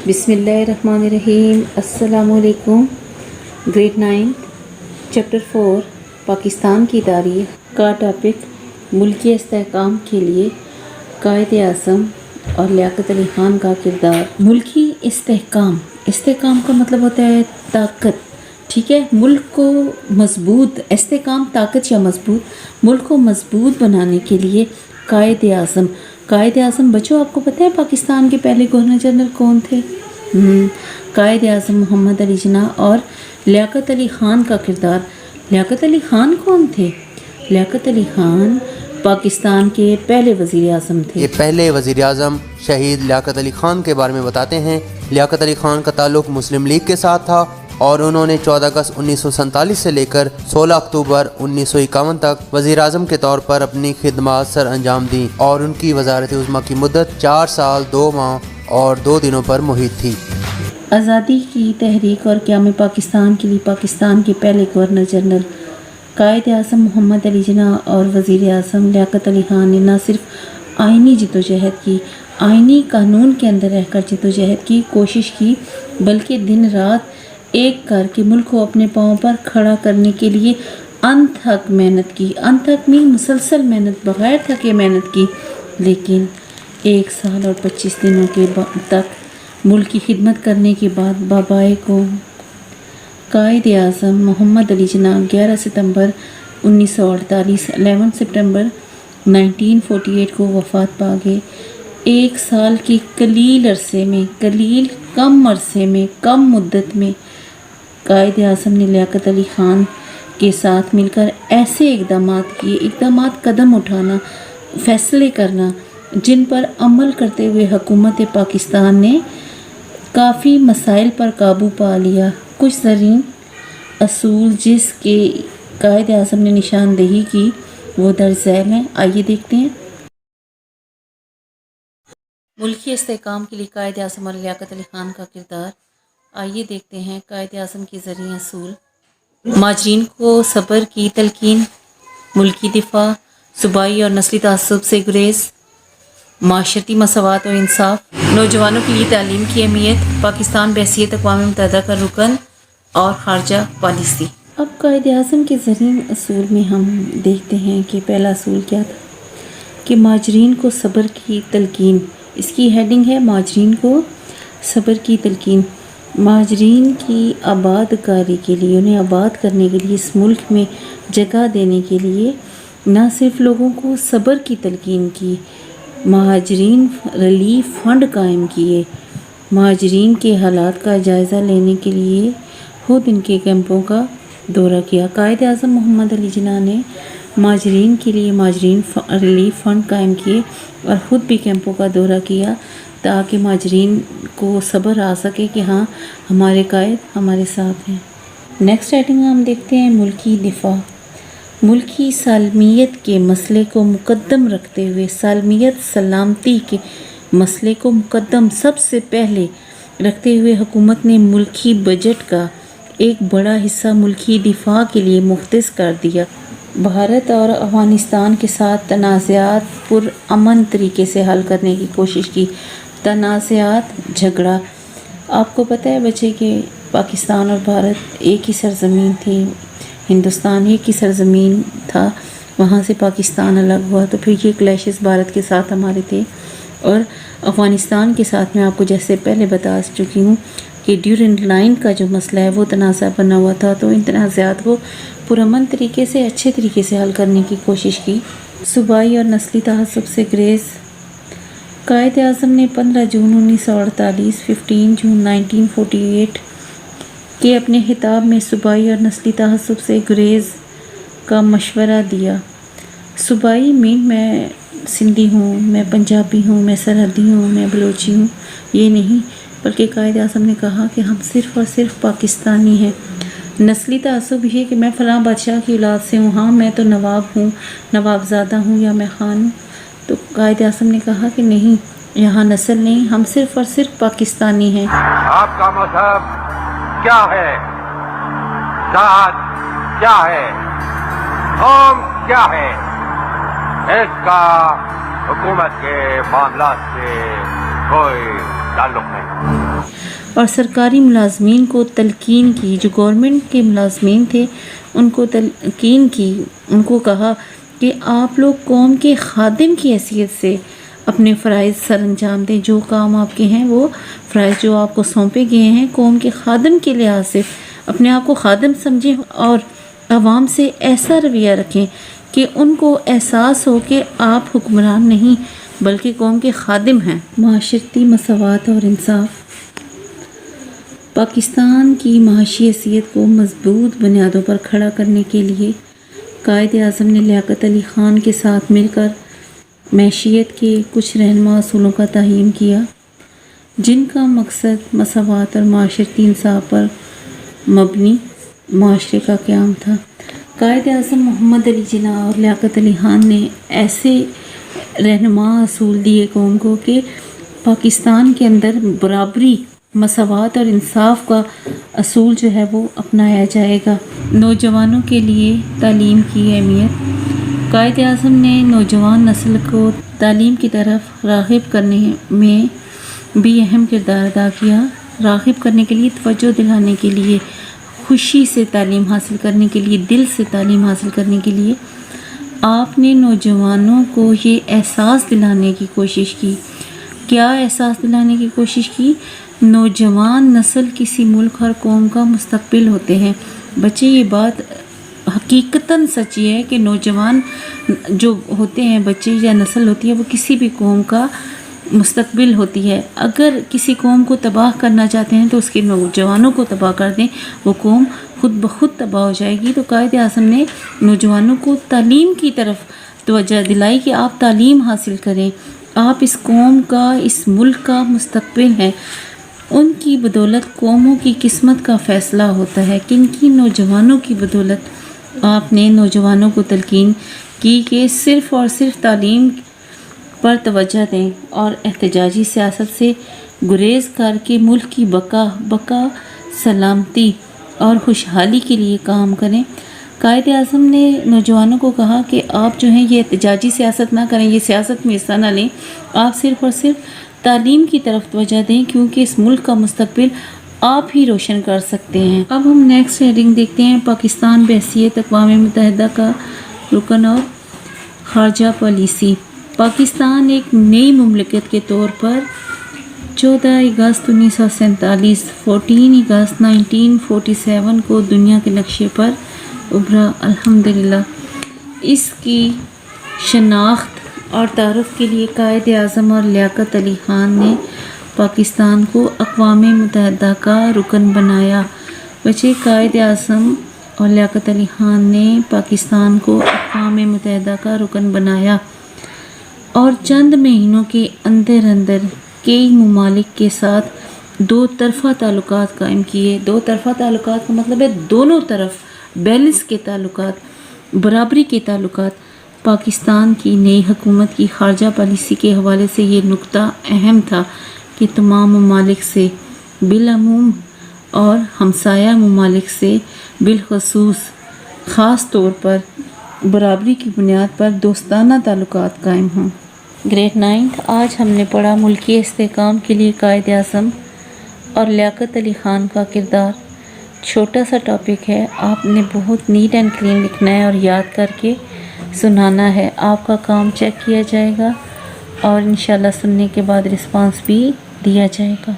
बिस्मिल्लाहिर्रहमानिर्रहीम। अस्सलाम वालेकुम। ग्रेड 9 चैप्टर 4 पाकिस्तान की तारीख़ का टॉपिक मुल्की इस्तेहकाम के लिए कायद-ए-आज़म और लियाकत अली ख़ान का किरदार। मुल्की इस्तेहकाम का मतलब होता है ताकत, ठीक है। मुल्क को मजबूत, इस्तेहकाम ताकत या मजबूत, मुल्क को मजबूत बनाने के लिए कायद-ए-आज़म बच्चों आपको पता है पाकिस्तान के पहले गवर्नर जनरल कौन थे? कायद-ए-आज़म मोहम्मद अली जिन्नाह और लियाकत अली ख़ान का किरदार। लियाकत अली ख़ान कौन थे? लियाकत अली ख़ान पाकिस्तान के पहले वज़ीर आज़म थे। ये पहले वज़ीर आज़म शहीद लियाकत अली ख़ान के बारे में बताते हैं। लियाकत अली ख़ान का ताल्लुक़ मुस्लिम लीग के साथ था और उन्होंने 14 अगस्त 1947 से लेकर 16 अक्टूबर 1951 तक वज़ीर आज़म के तौर पर अपनी खिदमत सर अंजाम दी और उनकी वज़ारत उज़्मा की मुद्दत 4 साल 2 माह और 2 दिनों पर मुहित थी। आज़ादी की तहरीक और क़याम पाकिस्तान के लिए पाकिस्तान के पहले गवर्नर जनरल कायद-ए-आज़म मोहम्मद अली जिन्नाह और वज़ीर आज़म लियाकत अली ख़ान ने न सिर्फ आइनी जद्दोजहद की, आइनी कानून के अंदर रहकर जद्दोजहद की कोशिश की, बल्कि दिन रात एक करके मुल्क को अपने पाँव पर खड़ा करने के लिए अनथक मेहनत की। अनथक में मुसलसल मेहनत, बग़ैर थके मेहनत की। लेकिन 1 साल और 25 दिनों के तक मुल्क की खिदमत करने के बाद बाबाए को कायद-ए-आज़म मोहम्मद अली जिन्नाह 11 सितंबर 1948 11 सितंबर 1948 को वफ़ात पा गए। 1 साल की कम अरसे में, कम मुद्दत में कायद-ए-आज़म ने लियाकत अली ख़ान के साथ मिलकर ऐसे इक़दामात कदम उठाना, फ़ैसले करना, जिन पर अमल करते हुए हुकूमत पाकिस्तान ने काफ़ी मसाइल पर काबू पा लिया। कुछ ज़रीन असूल जिसके कायद-ए-आज़म ने निशानदेही की वो दर्ज झैल हैं। आइए देखते हैं। मुल्की इस्तेहकाम के लिए कायद-ए-आज़म और लियाकत अली ख़ान का किरदार। आइए देखते हैं कायद-ए-आज़म के ज़रिए असूल। माजरीन को सब्र की तलकीन, मुल्की दिफा, सूबाई और नस्ली तआस्सुब से गुरेज, माशरती मसावत और इंसाफ, नौजवानों के लिए तालीम की अहमियत, पाकिस्तान बहैसियत अक़वाम मुत्तहिदा का रुकन और ख़ारजा पॉलिसी। अब कायद-ए-आज़म के ज़रिए असूल में हम देखते हैं कि पहला असूल क्या था कि माजरीन को सब्र की तलकीन। इसकी हेडिंग है माजरीन को सब्र की तलकीन। माजरीन की आबादकारी के लिए, उन्हें आबाद करने के लिए, इस मुल्क में जगह देने के लिए न सिर्फ लोगों को सब्र की तलकीन की, महाजरीन रिलीफ फंड कायम किए, महाजरीन के हालात का जायज़ा लेने के लिए खुद इनके कैंपों का दौरा किया। कायद-ए-आज़म मोहम्मद अली जिन्नाह ने महाजरीन के लिए महाजरीन रिलीफ फंड कायम किए और ख़ुद भी कैंपों का दौरा किया ताकि महाजरीन को सब्र आ सके कि हाँ हमारे कायद हमारे साथ हैं। नेक्स्ट हेडिंग हम देखते हैं मुल्की दिफा। मुल्की सालमियत के मसले को मुकद्दम रखते हुए, सालमियत सलामती के मसले को मुकद्दम सबसे पहले रखते हुए हुकूमत ने मुल्की बजट का एक बड़ा हिस्सा मुल्की दिफा के लिए मुख्तस कर दिया। भारत और अफ़गानिस्तान के साथ तनाज़ात पुरअमन तरीके से हल करने की कोशिश की। तनाज़ात, झगड़ा, आपको पता है बच्चे कि पाकिस्तान और भारत एक ही सरज़मीन थी, हिंदुस्तान एक ही सरज़मीन था, वहाँ से पाकिस्तान अलग हुआ तो फिर ये क्लैशेस भारत के साथ हमारे थे। और अफ़गानिस्तान के साथ मैं आपको जैसे पहले बता चुकी हूँ कि ड्यूरेंट लाइन का जो मसला है वो तनाज़ा बना हुआ था, तो इन तनाज़ात को पुरअमन तरीके से, अच्छे तरीके से हल करने की कोशिश की। सूबाई और नस्ली तआस्सुब से गुरेज। कायद-ए-आज़म ने 15 जून 1948 15 जून 1948 के अपने खिताब में सूबाई और नस्ली तआस्सुब से गुरेज का मशवरा दिया। सूबाई में मैं सिंधी हूँ, मैं पंजाबी हूँ, मैं सरहदी हूँ, मैं बलोची हूँ, ये नहीं, बल्कि कायद-ए-आज़म ने कहा कि हम सिर्फ़ और सिर्फ पाकिस्तानी हैं। नस्ली तआस्सुब ये कि मैं फ़लाँ बादशाह की औलाद से हूँ, हाँ मैं तो नवाब हूँ, नवाबज़ादा हूँ या मैं ख़ान हूँ। तो कायद-ए-आज़म ने कहा कि नहीं, यहाँ नस्ल नहीं, हम सिर्फ़ और सिर्फ पाकिस्तानी हैं। आपका मज़हब क्या है, ज़ात क्या है, कौम क्या है, इसका हुकूमत के मामलात से कोई ताल्लुक नहीं। और सरकारी मुलाजमीन को तलकीन की, जो गवर्नमेंट के मुलाजमीन थे उनको तलकीन की, उनको कहा कि आप लोग कौम के खादिम की हैसियत से अपने फ़राइज़ सर अंजाम दें। जो काम आपके हैं वो फ़राइज़ जो आपको सौंपे गए हैं कौम के खादिम के लिहाज से अपने आप को खादिम समझें और आवाम से ऐसा रवैया रखें कि उनको एहसास हो कि आप हुक्मरान नहीं बल्कि कौम के खादिम हैं। माशरती मसावत और इंसाफ। पाकिस्तान की माशी हैसियत को मजबूत बुनियादों पर खड़ा करने के लिए कायद आज़म ने लियाकत अली ख़ान के साथ मिलकर मैशियत के कुछ रहनुमा असूलों का तयन किया, जिनका मकसद मसावत और माशरती इंसाफ पर मबनी माशरे का क़याम था। कायद आज़म मोहम्मद अली जिन्ना और लियाकत अली ख़ान ने ऐसे रहनुमा असूल दिए कौम को कि पाकिस्तान के अंदर बराबरी, मसावत और इंसाफ का असूल जो है वो अपनाया जाएगा। नौजवानों के लिए तालीम की अहमियत। कायद आज़म ने नौजवान नस्ल को तालीम की तरफ राग़िब करने में भी अहम किरदार अदा किया। राग़िब करने के लिए, तवज्जो दिलाने के लिए, खुशी से तालीम हासिल करने के लिए, दिल से तालीम हासिल करने के लिए आपने नौजवानों को ये एहसास दिलाने की कोशिश की। क्या एहसास दिलाने की कोशिश की? नौजवान नस्ल किसी मुल्क और कौम का मुस्तकबिल होते हैं। बच्चे, ये बात हकीकतन सच्ची है कि नौजवान जो होते हैं, बच्चे या नस्ल होती है, वो किसी भी कौम का मुस्तकबिल होती है। अगर किसी कौम को तबाह करना चाहते हैं तो उसके नौजवानों को तबाह कर दें, वो कौम खुद ब खुद तबाह हो जाएगी। तो कायद आज़म ने नौजवानों को तालीम की तरफ तवज्जो दिलाई कि आप तालीम हासिल करें, आप इस कौम का, इस मुल्क का मुस्तकबिल हैं। उनकी बदौलत कौमों की किस्मत का फ़ैसला होता है। किनकी? नौजवानों की बदौलत। आपने नौजवानों को तलकीन की कि सिर्फ़ और सिर्फ तालीम पर तवज्जो दें और एहतजाजी सियासत से गुरेज करके मुल्क की बका, सलामती और खुशहाली के लिए काम करें। कायद आज़म ने नौजवानों को कहा कि आप जो हैं ये एहतजाजी सियासत ना करें, ये सियासत में हिस्सा ना लें, आप सिर्फ़ और सिर्फ तालीम की तरफ तवज्जो दें, क्योंकि इस मुल्क का मुस्तकबिल आप ही रोशन कर सकते हैं। अब हम नेक्स्ट हेडिंग देखते हैं। पाकिस्तान बहैसियत अक़वाम मुत्तहिदा का रुकन और ख़ारजा पॉलिसी। पाकिस्तान एक नई मुमलिकत के तौर पर 14 अगस्त 1947 14 अगस्त 1947 को दुनिया के नक्शे पर उभरा। अल्हम्दुलिल्लाह, इसकी शनाख्त और तारुफ के लिए कायद आज़म और लियाकत अली ख़ान ने पाकिस्तान को अक़वाम मुत्तहिदा का रुकन बनाया। बच्चे, कायद आज़म और लियाकत अली ख़ान ने पाकिस्तान को अक़वाम मुत्तहिदा का रुकन बनाया और चंद महीनों के अंदर अंदर कई ममालिक के साथ दो तरफ़ा ताल्लुकात कायम किए। दो तरफ़ा ताल्लुकात का मतलब है दोनों तरफ बैलेंस के ताल्लुकात, बराबरी के ताल्लुकात। पाकिस्तान की नई हुकूमत की ख़ारजा पॉलिसी के हवाले से ये नुक्ता अहम था कि तमाम ममालिक से बिलअमूम और हमसाया ममालिक से बिलखसूस ख़ास तौर पर बराबरी की बुनियाद पर दोस्ताना ताल्लुकात कायम हों। ग्रेड 9 आज हमने पढ़ा मुल्की इस्तेहकाम के लिए कायद आज़म और लियाकत अली ख़ान का किरदार। छोटा सा टॉपिक है, आपने बहुत नीट एंड क्लीन लिखना है और याद करके सुनाना है। आपका काम चेक किया जाएगा और इंशाल्लाह सुनने के बाद रिस्पांस भी दिया जाएगा।